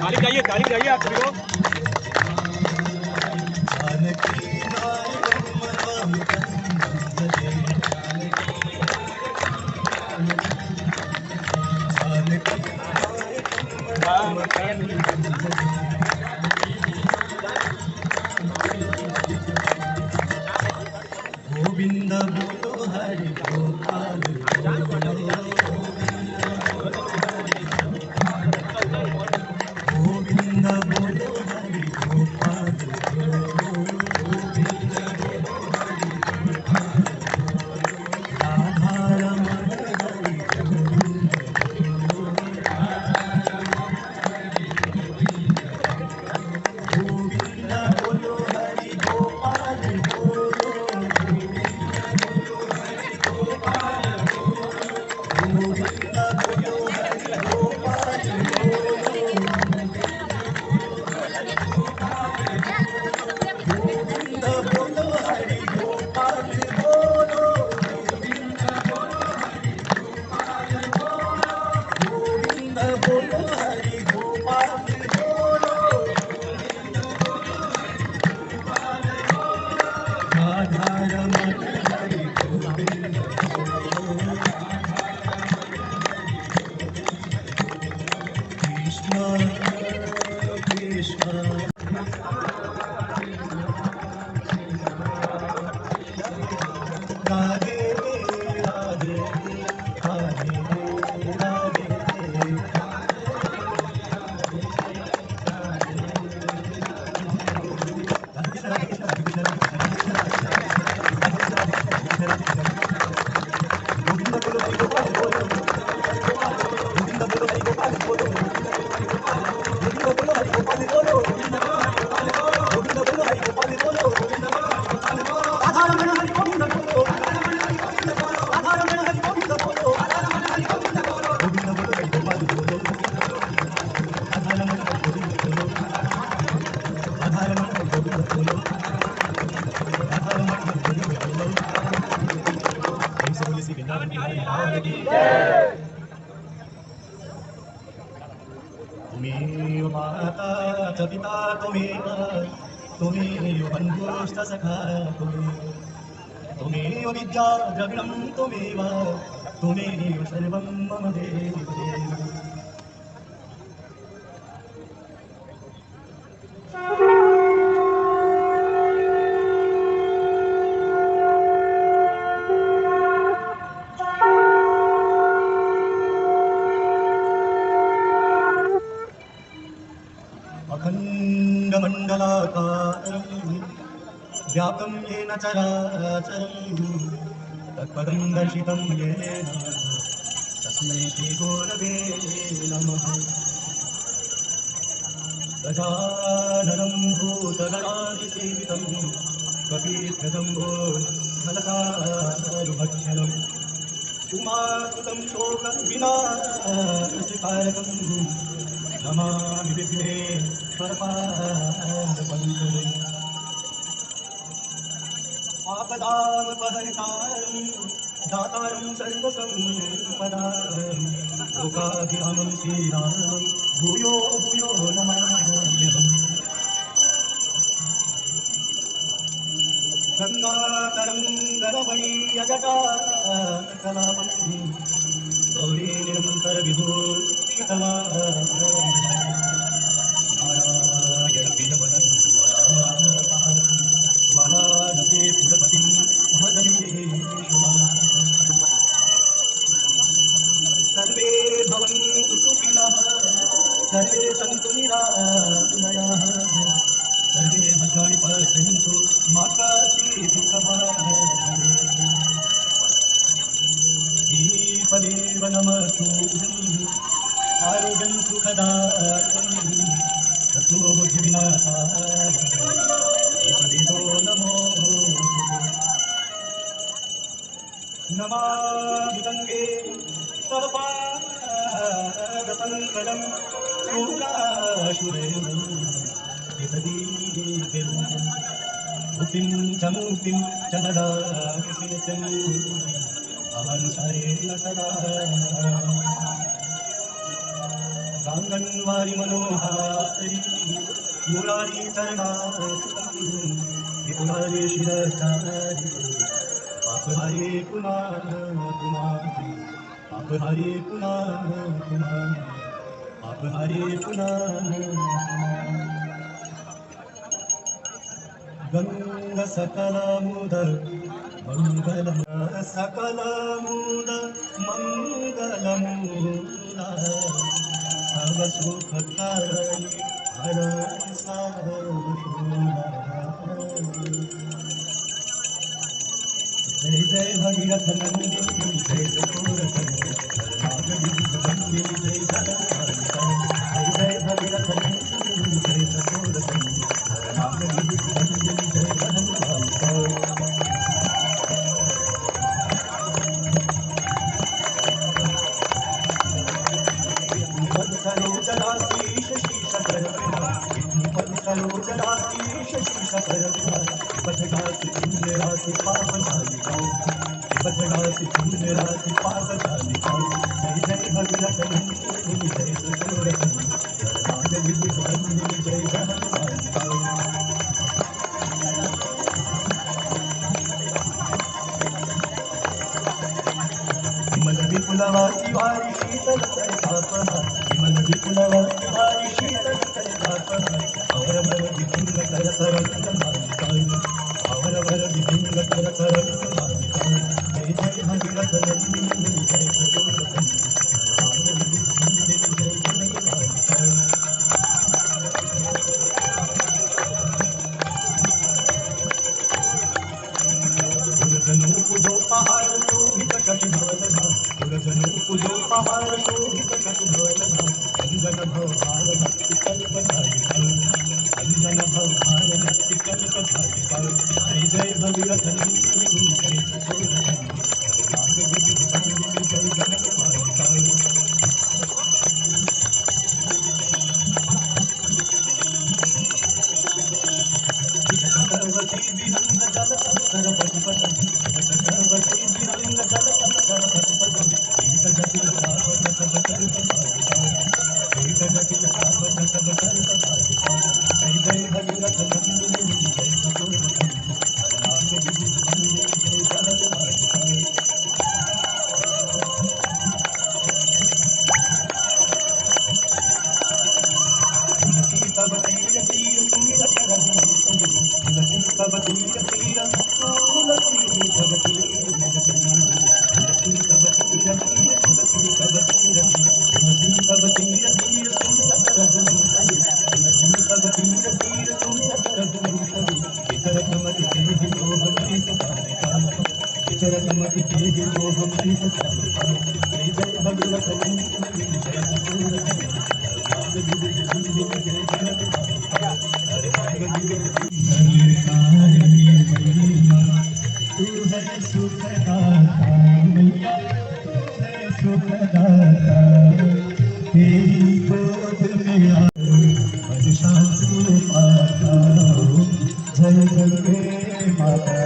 ताली बजाइए आप सभी लोग। गोविंद बोलो हरि गोपाल गोविंद बोलो हरि गोपाल राधा रमण हरि गोविंद बोलो हरि गोपाल त्वमेव माता च पिता त्वमेव त्वमेव बन्धुश्च सखा त्वमेव विद्या द्रविणं त्वमेव त्वमेव सर्वं मम देव अखण्डमण्डलाकारं व्याप्तं येन चराचरं तत्पदं दर्शितं येन तस्मै श्रीगुरवे नमः गजाननं भूतगणाधिसेवितं कपीशजम्बो फलसारुभक्षणम् उमासुतं शोकविनाशकारकं नमामि विघ्नेश्वरपादपङ्कजम् आपदामपहर्तारं दातारं सर्वसम्पदां लोकाभिरामं श्रीरामं भूयो भूयो नमाम्यहम् गङ्गातरङ्गरमणीयजटाकलापं गौरी निरन्तरविभूषितला वाराणसी पुरपतिं महदवीशुमां सर्वे भवन्तु सुखिनः सर्वे सन्तु नया सर्वे भद्राणि पश्यन्तु मा कश्चित् दुःखभाग् दीपदेव नमस्तुभ्यं आरोग्यं सुखदायकं ततो बुद्धिविनाशाय दीपदेवो नमो नमामि गंगे तव पादपङ्कजं शूलाशुरेण एतदीपेन मुक्तिं च मुक्तिं च ददासि नित्यम् अहंसारेण सदा गाङ्गन्वारि मनोहारि मुरारी चरणार्चितं विपुलारे शिरश्चारि पापहारे पुनः पुनः पापहारे पुनः पुनः पापहारे पुनः गंग सकलमुद मंगलम सकलमुद मंगलमूला सर्व सुखकारी हर सर्वशूला जय जय भगीरथ नंदिनी जय चकोर नंदिनी जय जय जय भगीरथ नंदिनी जय चकोर नंदिनी जय सरोजराशीष शीश कर सरोजराशीष शीश कर बदगासी चुन राशि पाप जाली जाओ बदगासी चुन राशि पाप जाली जाओ जय जय भगीरथ नंदिनी जय चकोर नंदिनी जय जय विपुलवासी वारी शीतल तापना विमल विपुलवासी वारी शीतल तापना अवरवर विभिन्न कर अवरवर विभिन्न कर जय जय भगीरथ नंदिनी जय चकोर नंदिनी जय जय पूजो पहाड़ शोभित कटिभवलना जनों पूजो पहाड़ शोभित कटिभवलना अंजन भवभार भक्ति कल्पधारी अंजन भवभार भक्ति कल्पधारी जय जय भगीरथ नंदिनी जय चकोर नंदिनी जय जनक सरवती विहंग जल अक्षर पटपटि सरवती विहंग जल अक्षर पटपटि कीट जटिल पावन सब जय जय भगीरथ नंदिनी जय चकोर नंदिनी जय जनक तब तीर तीर सुमिर करहु तुलसी तब तीर तीर तुलसी तब तीर तुलसी तब तीर तीर तुलसी तब तीर तुलसी तब तीर तीर सुमिर करहु तुलसी तब तीर तीर सुमिर करहु विचर कमति तेहि लोभ महि सतारे विचर कमति तेहि लोभ महि सतारे जय जय भगीरथ नंदिनी जय चकोर तू है सुखदाता मैया तू है सुखदाता तेरी गोद में आज शांति पाता जय गंगे माता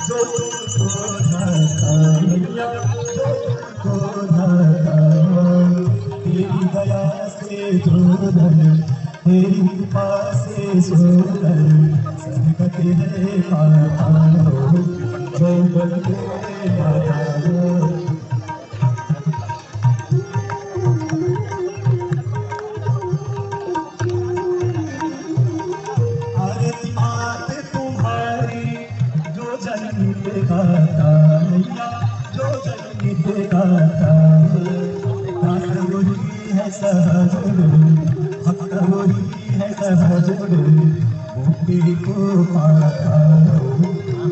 जो तुमको नाता मैया जो तुमको नाता तेरी दया से जो धन तेरी कृपा से जो धन संकट है माता जय गंगे माता आरती मात माता दास वही है सहज भक्त वही है सहज मुक्ति को पाता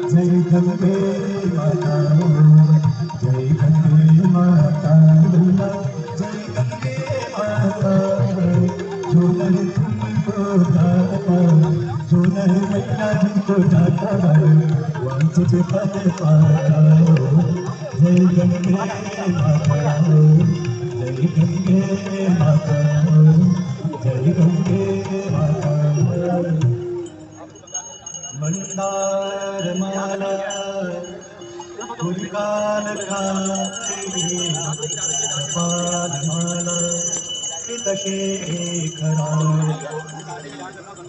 जय गंगे माता जय गंगे माता जय गंगे माता जो नर तुमको दाता जो नर मैया तुमको दाता वह तुझे पद पाता जय गंगे माता जय गंगे माता जय गंगे माता मंदार माला गुलकाल कपाल माला शेखरा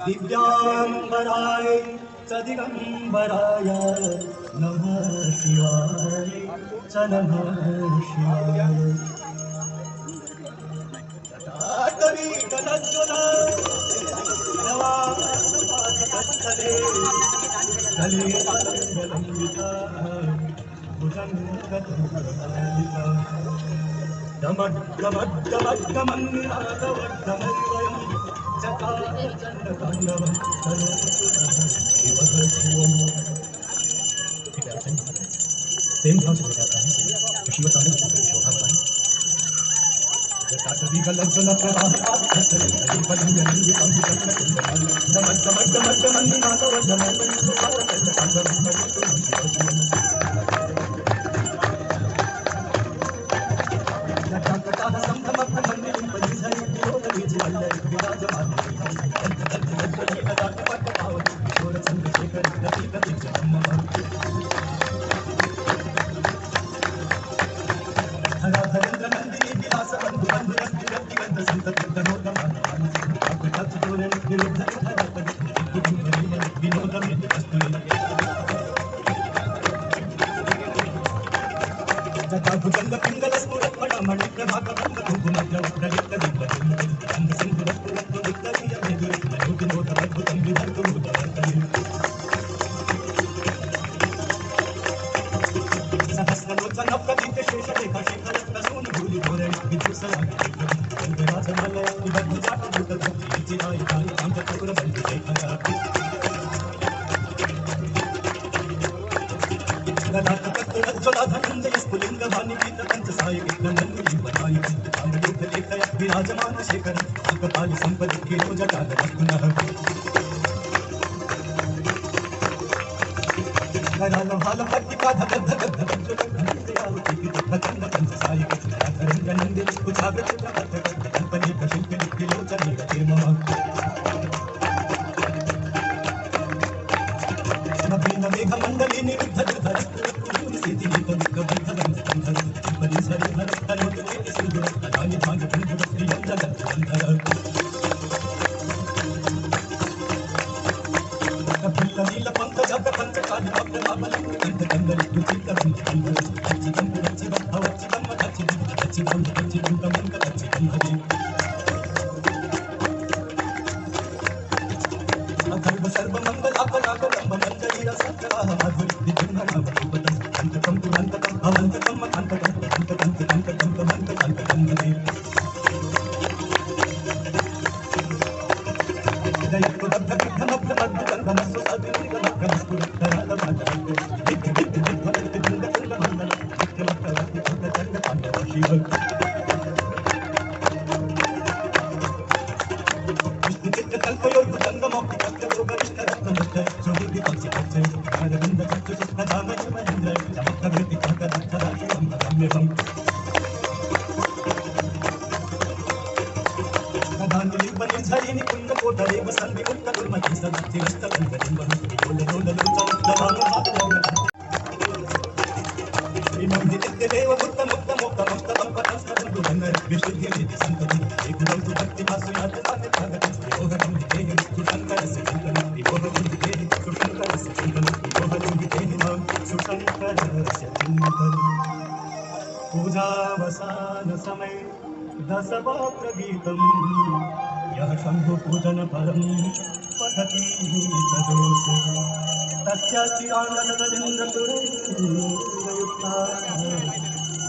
दिव्यांबराय सदिगंबराय नमः शिवाय च नमः शिवाय तवी गलज्वला नवातले कले अलंबिका भुजंगतुलिका दमद्दमद्दमद्दमन्नादवद्दमद्वयम् चकारचण्डताण्डवं सेम भाव से बताता है शिवता में शोभा पाए कभी गलत जो न प्रवाह कभी बदल जल्दी कम दमद दमद दमद दमन नादव दमन विराजमान शेखर कपाल संपद के जगाल हाल पट्टिका धगत धगत धगत नंदे कुचागत कल्पने कशिल्प लोचने नवीन मेघ मंडली निरुद्ध पूजावसान समय दशवक्त्र गीतम यह शंभु पूजन परम पठति तदोष तस्यास्ति आनंद गजेन्द्र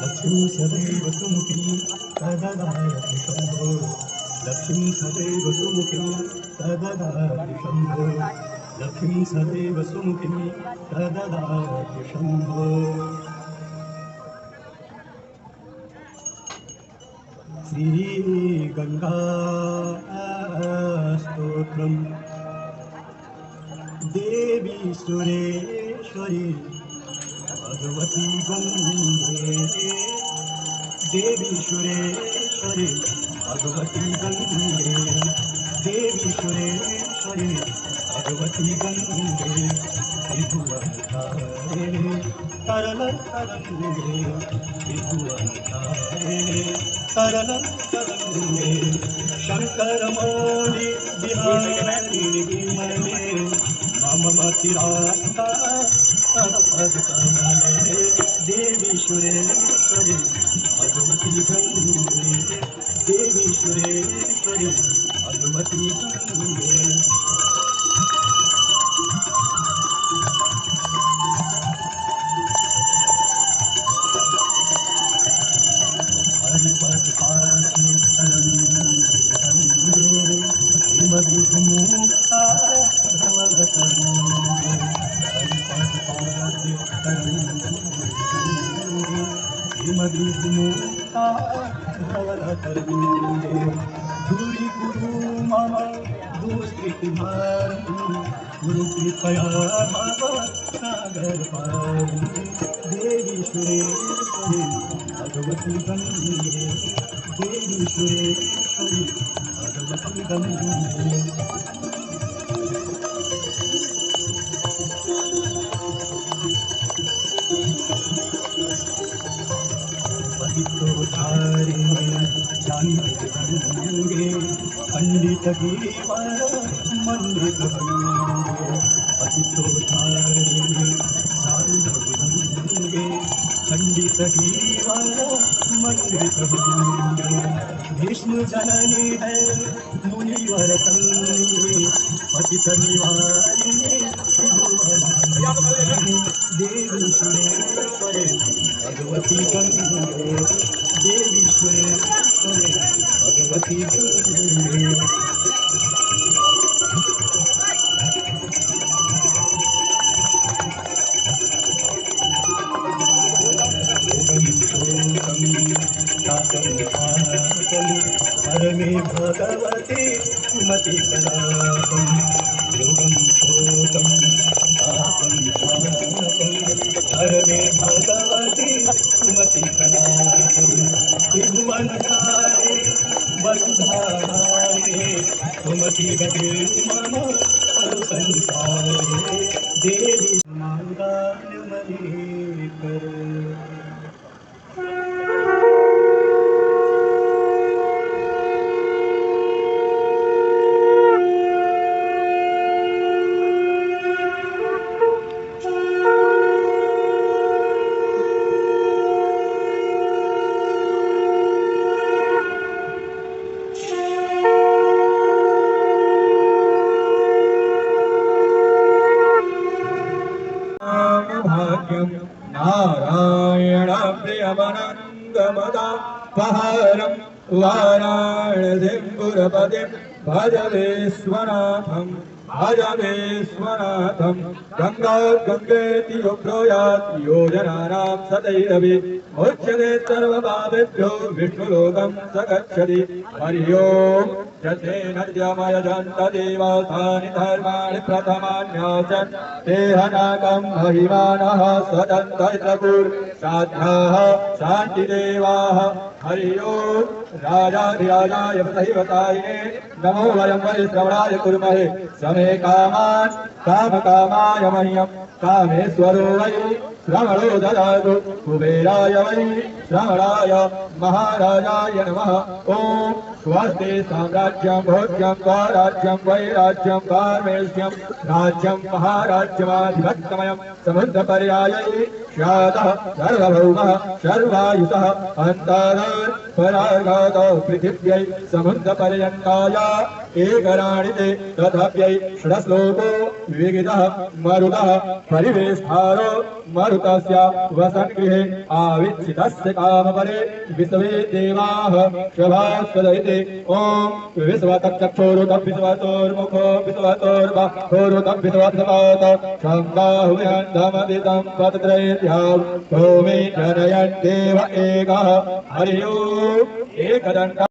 लक्ष्मी सदैव सुमुखी तददाति शम्भो लक्ष्मी सदैव सुमुखी तददाति शम्भो लक्ष्मी सदैव सुमुखी तददाति शम्भो श्री गंगा स्तोत्रम् देवी सुरेश्वरी भगवती गंगे देवी सुरेश्वरी भगवती गंगे देवी सुरेश्वरी भगवती गंगे त्रिभुवनधारिणे तरल तरंगे त्रिभुवनधारिणे तरल तरंगे शंकर मौली बिहारिणी विमले मम मतिरात्मा पदकमले देवी सुरेश्वरी भगवती गंगे देवी सुरेश्वरी भगवती गंगे हरिपद पार्वती हिमविमुक्ता धवलतरुणे हरिपद पार्वती हिमविमुक्ता धवलतरुणे धूरि कुरु मम दुष्कृतिभारं कुरु कृपया मम सागर पारं देवी सुरेश्वरी भगवती गंगे देवी सुरेश्वरी भगवती गंगे पतितोद्धारिणे शान्तिगंगे पंडितगीवर मंडितगंगे पतितोद्धारिणे शान्तिगंगे पंडितगीवर मंडितगंगे विष्णु जननी है मुनिवर तंगे पतित निवारिणे देवी सुरेश्वरी भगवती गंगे देवी सुरेश्वरी भगवती गंगे परमे भगवती कुमति कलापम योगम शोकम तापम परमे भगवती कुमति कलापम त्रिभुवन धारे वसुधारे कुमति गति मम संसारे देवी मंगलमणि कर नारायण प्रियमनंदमदापहारं वाराणसीपुरपतिं भज विश्वनाथं गंगा गंगेति यो ब्रूयात् योजनानां सतैरवि मुच्यते सर्वपापेभ्यो विष्णुलोकं स गच्छति हरि ओम् यते नद्यमयजन्तदेवासानि धर्माणि प्रथमान्यासन् तेहनाकं महिमानः स्वतन्त्रपुरुषाद्याः शान्तिदेवाः हरि ओम् राजाधिराजाय पतहिवतायिने नमो वयं वै श्रवणाय कुर्महे समे कामान् कामकामाय मह्यं कामेश्वरो वै श्रवणो ददातु कुबेराय वै श्रवणाय महाराजाय नमः ॐ स्वस्ति साम्राज्यं भोज्यं स्वराज्यं वैराज्यं कार्मेष्यं राज्यं महाराज्यमाधिपत्यमयं समुद्रपर्यायै श्यातः सर्वभौमः सर्वायुषः अन्तारान् परागातो पृथिव्यै समुद्रपर्यन्ताय एकराणिते तथाप्यै षड्श्लोको विविधः मरुतः परिवेष्टारो मरुतस्य वसन्गृहे आविच्छितस्य कामपरे विश्वे देवाः शभास्वदयिते ॐ विश्वतच्चक्षुरुतद्विश्वतोर्मुखो विश्वतोर्बाहोरुतद्विश्वत्पात शम्बाहुयान्दमदितं पतत्रयेभ्यां भूमि जनयन् देव एकः हरि ओम् एकदन्त